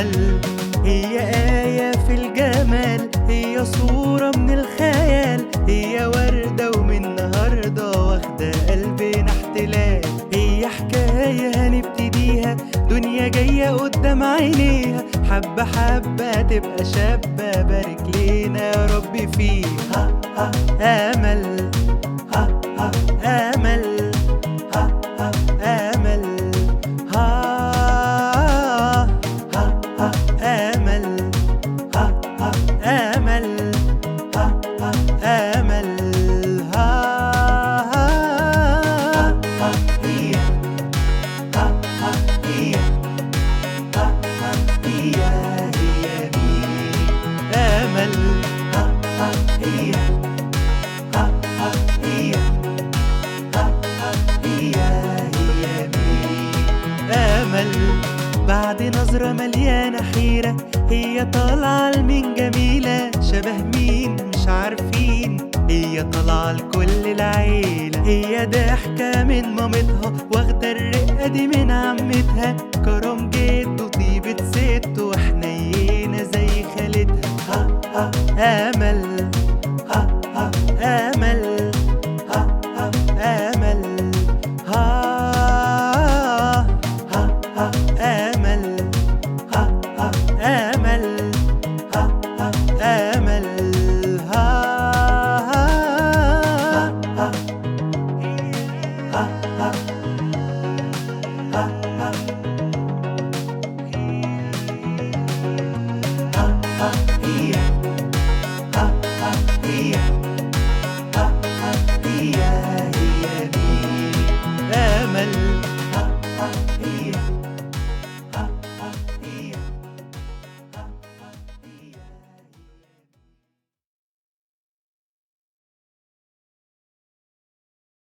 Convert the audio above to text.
أمل هي آية في الجمال، هي صورة من الخيال، هي وردة ومن النهاردة واخدة قلبنا احتلال. هي حكاية هنبتديها، دنيا جاية قدام عينيها، حبة حبة تبقى شابة، بارك لينا يا رب فيها. أمل أمل أمل أمل أمل أمل أمل بعد نظرة مليانة حيرة، هي طالعة لمين جميلة، شبه مين مش عارفين، هي طالعة لكل العيلة. هي ضحكة من مامتها، واخدة الرقة دي من عمتها، كرم جد وطيبة ست وحنينة زي خالتها. أمل أمل أمل أمل أمل أمل